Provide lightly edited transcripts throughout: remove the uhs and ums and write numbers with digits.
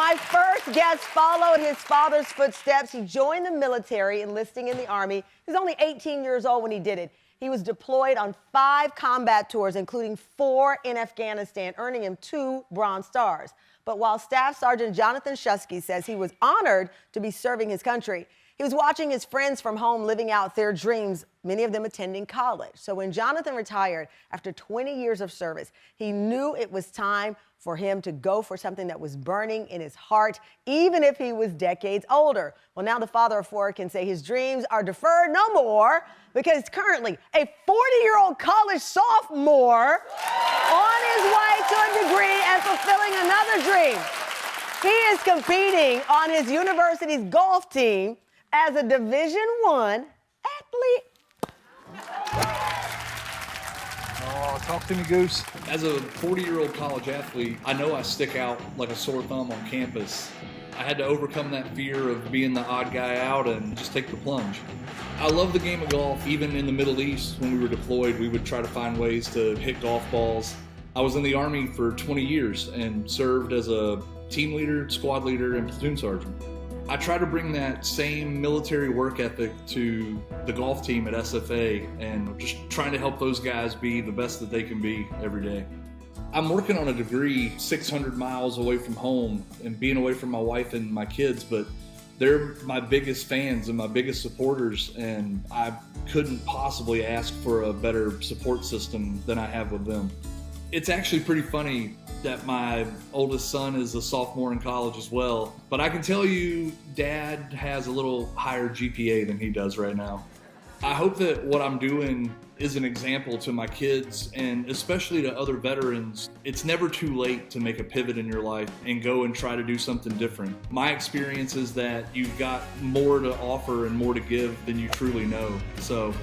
My first guest followed his father's footsteps. He joined the military, enlisting in the Army. He was only 18 years old when he did it. He was deployed on 5 combat tours, including 4 in Afghanistan, earning him 2 Bronze Stars. But while Staff Sergeant Jonathan Shuskey says he was honored to be serving his country, he was watching his friends from home living out their dreams, many of them attending college. So when Jonathan retired after 20 years of service, he knew it was time for him to go for something that was burning in his heart, even if he was decades older. Well, now the father of 4 can say his dreams are deferred no more, because currently a 40-year-old college sophomore on his way to a degree and fulfilling another dream. He is competing on his university's golf team as a Division I athlete. Oh, talk to me, Goose. As a 40-year-old college athlete, I know I stick out like a sore thumb on campus. I had to overcome that fear of being the odd guy out and just take the plunge. I love the game of golf. Even in the Middle East, when we were deployed, we would try to find ways to hit golf balls. I was in the Army for 20 years and served as a team leader, squad leader, and platoon sergeant. I try to bring that same military work ethic to the golf team at SFA and just trying to help those guys be the best that they can be every day. I'm working on a degree 600 miles away from home and being away from my wife and my kids, but they're my biggest fans and my biggest supporters, and I couldn't possibly ask for a better support system than I have with them. It's actually pretty funny that my oldest son is a sophomore in college as well, but I can tell you Dad has a little higher GPA than he does right now. I hope that what I'm doing is an example to my kids and especially to other veterans. It's never too late to make a pivot in your life and go and try to do something different. My experience is that you've got more to offer and more to give than you truly know. So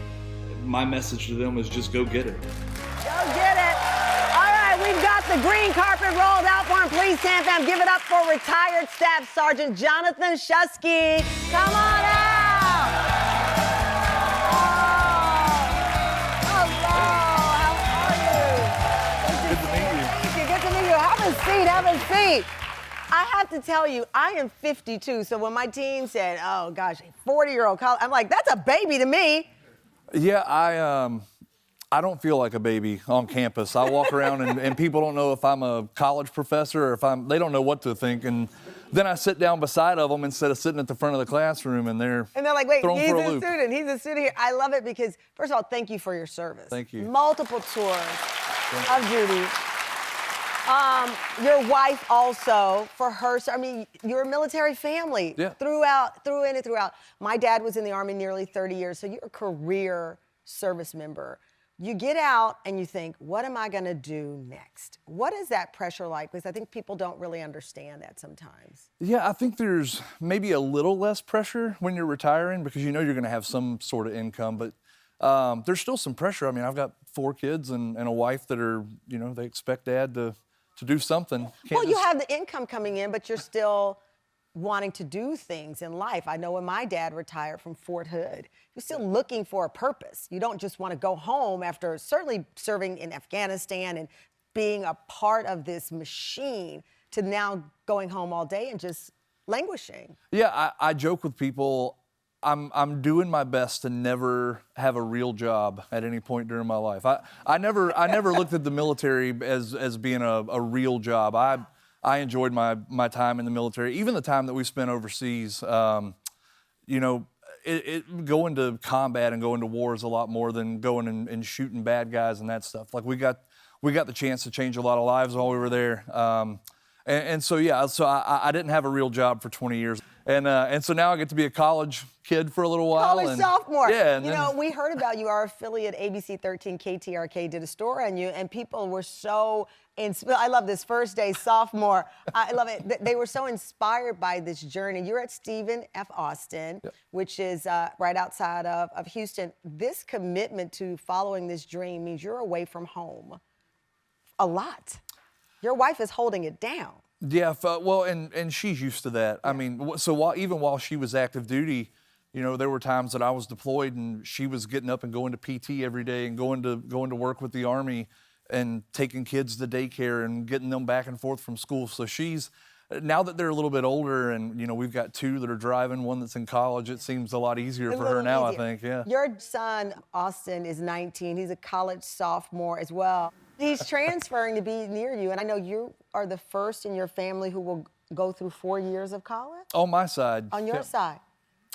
my message to them is just go get it. Go get it. We've got the green carpet rolled out for him. Please, Sam Fam, give it up for retired Staff Sergeant Jonathan Shuskey. Come on out. Oh, hello. How are you? Good to meet you. Thank you. Good to meet you. Have a seat. Have a seat. I have to tell you, I am 52. So when my team said, oh, gosh, a 40-year-old college, I'm like, that's a baby to me. Yeah, I don't feel like a baby on campus. I walk around and people don't know if I'm a college professor or if they don't know what to think. And then I sit down beside of them instead of sitting at the front of the classroom and they're like, wait, thrown he's for a a loop. student. He's a student here. I love it because, first of all, thank you for your service. Thank you. Multiple tours of duty. Your wife also, for her, I mean, you're a military family. Yeah. Through in and throughout. My dad was in the Army nearly 30 years, so you're a career service member. You get out and you think, what am I going to do next? What is that pressure like? Because I think people don't really understand that sometimes. Yeah, I think there's maybe a little less pressure when you're retiring because you know you're going to have some sort of income, but there's still some pressure. I mean, I've got 4 kids and a wife that are, you know, they expect Dad to do something. You have the income coming in, but you're still wanting to do things in life. I know when my dad retired from Fort Hood, you're still looking for a purpose. You don't just want to go home after certainly serving in Afghanistan and being a part of this machine to now going home all day and just languishing. Yeah, I joke with people, I'm doing my best to never have a real job at any point during my life. I never looked at the military as being a real job. I enjoyed my time in the military, even the time that we spent overseas. You know, going to combat and going to war is a lot more than going and shooting bad guys and that stuff. Like we got the chance to change a lot of lives while we were there. And so yeah, so I didn't have a real job for 20 years, and so now I get to be a college kid for a little while. College sophomore. Yeah, you know, we heard about you. Our affiliate ABC 13 KTRK did a story on you, and people were so I love this first day sophomore. I love it. They were so inspired by this journey. You're at Stephen F. Austin, yep, which is right outside of Houston. This commitment to following this dream means you're away from home a lot. Your wife is holding it down. Yeah, well, and she's used to that. Yeah. I mean, so even while she was active duty, you know, there were times that I was deployed and she was getting up and going to PT every day and going to work with the Army and taking kids to daycare and getting them back and forth from school. So she's now that they're a little bit older and, we've got 2 that are driving, 1 that's in college, it seems a lot easier for her now, I think, yeah. Your son, Austin, is 19. He's a college sophomore as well. He's transferring to be near you, and I know you are the first in your family who will go through 4 years of college? On my side. On your side.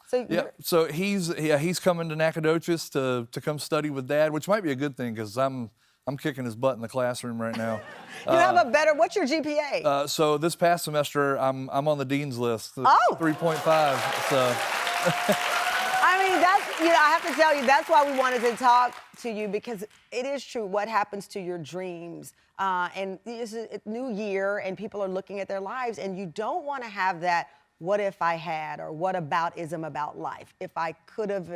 So so he's coming to Nacogdoches to come study with Dad, which might be a good thing because I'm kicking his butt in the classroom right now. You have a better, what's your GPA? So this past semester, I'm on the dean's list. 3.5. So. I mean, I have to tell you, that's why we wanted to talk to you, because it is true what happens to your dreams. And it's a new year and people are looking at their lives, and you don't want to have that what if I had or what aboutism about life. If I could have,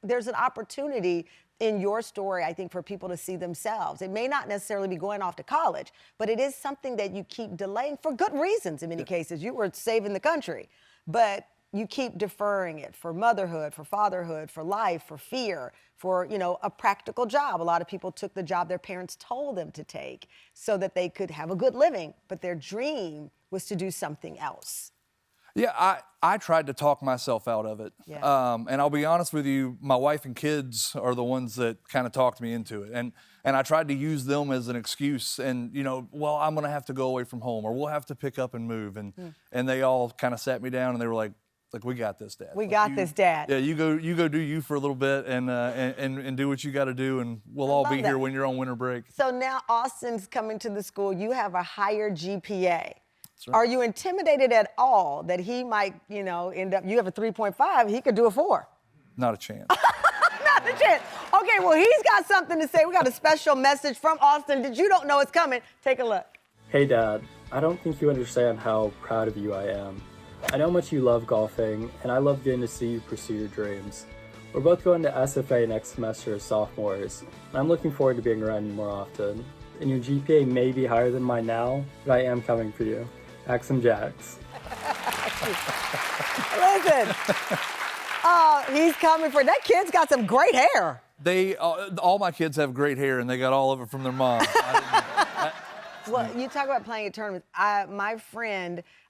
there's an opportunity in your story, I think, for people to see themselves. It may not necessarily be going off to college, but it is something that you keep delaying for good reasons in many cases. You were saving the country, but you keep deferring it for motherhood, for fatherhood, for life, for fear, for, a practical job. A lot of people took the job their parents told them to take so that they could have a good living, but their dream was to do something else. Yeah, I tried to talk myself out of it. Yeah. And I'll be honest with you, my wife and kids are the ones that kind of talked me into it. And I tried to use them as an excuse and, well, I'm going to have to go away from home or we'll have to pick up and move. And they all kind of sat me down and they were like, we got this, Dad. We got this, Dad. Yeah, you go do you for a little bit and do what you got to do, and we'll all be here when you're on winter break. So now Austin's coming to the school. You have a higher GPA. Right. Are you intimidated at all that he might, end up, you have a 3.5, he could do a 4? Not a chance. Not a chance. Okay, well, he's got something to say. We got a special message from Austin that you don't know is coming. Take a look. Hey, Dad. I don't think you understand how proud of you I am. I know how much you love golfing, and I love getting to see you pursue your dreams. We're both going to SFA next semester as sophomores, and I'm looking forward to being around you more often. And your GPA may be higher than mine now, but I am coming for you. Axum Jacks. Listen. He's coming for that kid's got some great hair. All my kids have great hair, and they got all of it from their mom. Well, you talk about playing at tournaments. I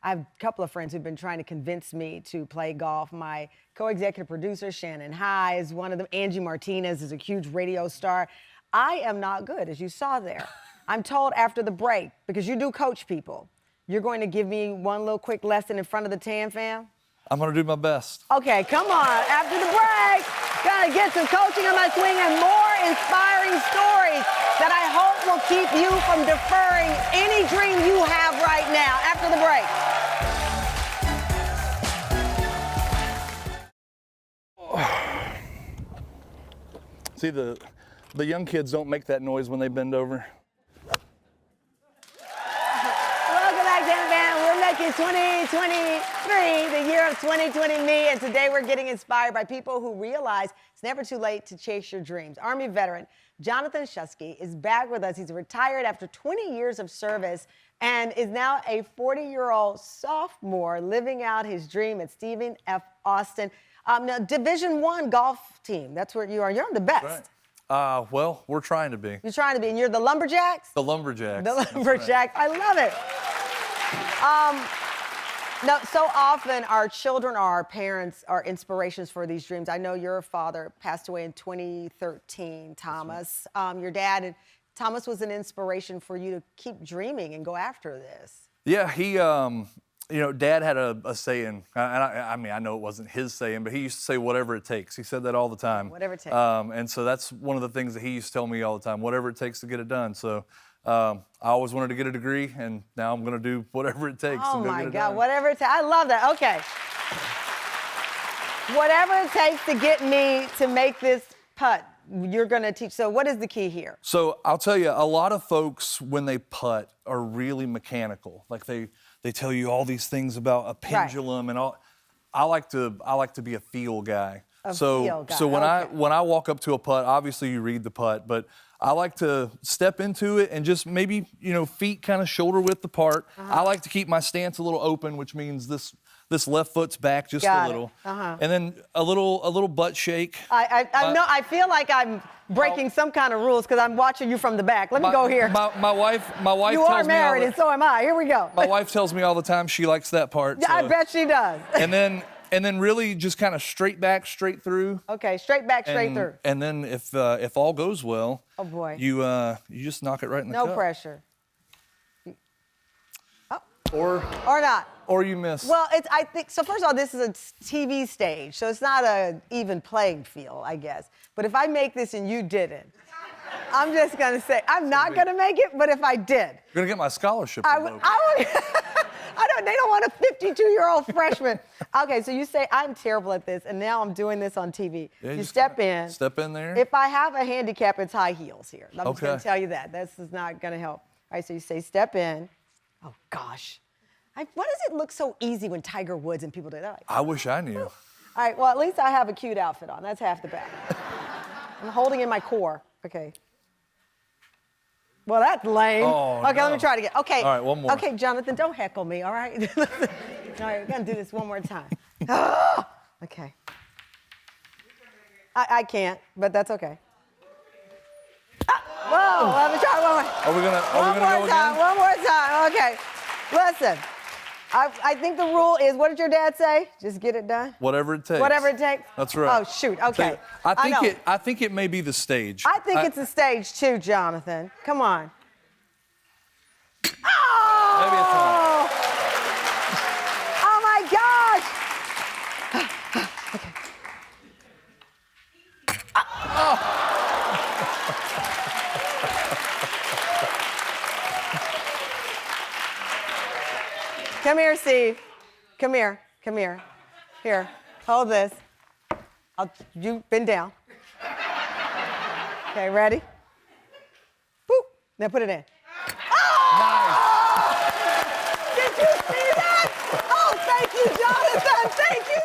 have a couple of friends who've been trying to convince me to play golf. My co-executive producer, Shannon High, is one of them. Angie Martinez is a huge radio star. I am not good, as you saw there. I'm told after the break, because you do coach people, you're going to give me one little quick lesson in front of the Tan fam? I'm going to do my best. Okay, come on. After the break, gotta get some coaching on my swing and more inspiring stories that I hope will keep you from deferring any dream you have right now. After the break. See, the young kids don't make that noise when they bend over. Welcome back, Tan Fam. We're making 2023 the year of 2020 me, and today we're getting inspired by people who realize it's never too late to chase your dreams. Army veteran Jonathan Shuskey is back with us. He's retired after 20 years of service and is now a 40-year-old sophomore living out his dream at Stephen F. Austin. Now, Division I golf team, that's where you are. You're on the best. Right. Well, we're trying to be. You're trying to be, and you're the Lumberjacks? The Lumberjacks. The Lumberjacks. Right. I love it. Now, so often our children or our parents are inspirations for these dreams. I know your father passed away in 2013, Thomas. Right. Your dad, and Thomas, was an inspiration for you to keep dreaming and go after this. Yeah, he, Dad had a saying, and I know it wasn't his saying, but he used to say, whatever it takes. He said that all the time. Whatever it takes. And so that's one of the things that he used to tell me all the time, whatever it takes to get it done. So I always wanted to get a degree, and now I'm going to do whatever it takes. Oh, to go my get it God, done. whatever it takes. I love that. Okay. Whatever it takes to get me to make this putt, you're going to teach. So what is the key here? So I'll tell you, a lot of folks, when they putt, are really mechanical. Like they tell you all these things about a pendulum and all. I like to be a feel guy. So feel. when I walk up to a putt, obviously you read the putt, but I like to step into it and just maybe, feet kind of shoulder width apart. I like to keep my stance a little open, which means this left foot's back just a little. And then a little butt shake. I feel like I'm breaking some kind of rules because I'm watching you from the back. Let me go here. My wife You tells are me married, and so am I. Here we go. My wife tells me all the time she likes that part. Yeah, I bet she does. And then really just kind of straight back, straight through. Okay, straight back, straight through. And then if all goes well, oh boy, you just knock it right in the cup. No pressure. Or not. Or you miss. Well, I think so. First of all, this is a TV stage, so it's not an even playing field, I guess. But if I make this and you didn't, I'm just gonna say I'm not gonna make it. But if I did, you're gonna get my scholarship. I would. They don't want a 52-year-old freshman. Okay, so you say I'm terrible at this, and now I'm doing this on TV. Yeah, you step in. Step in there. If I have a handicap, it's high heels here. I'm just going to Okay. tell you that. This is not going to help. All right, so you say step in. Oh, gosh. Why does it look so easy when Tiger Woods and people do that? I wish I knew. All right, well, at least I have a cute outfit on. That's half the battle. I'm holding in my core. Okay. Well, that's lame. Oh, okay, no. let me try it again. Okay. All right, one more. Okay, Jonathan, don't heckle me, all right? All right, we're going to do this one more time. Okay. I can't, but that's okay. Whoa, let me try one more. Are we gonna go again? One more time. Okay. Listen, I think the rule is, what did your dad say? Just get it done? Whatever it takes. Whatever it takes? That's right. Oh, shoot. Okay. I think it may be the stage. I think it's a stage too, Jonathan. Come on. Oh! Maybe it's not. Oh my gosh! Okay. Come here, Steve. Come here. Come here. Here. Hold this. You bend down. Okay, ready? Boop. Now put it in. Oh! Did you see that? Oh, thank you, Jonathan. Thank you.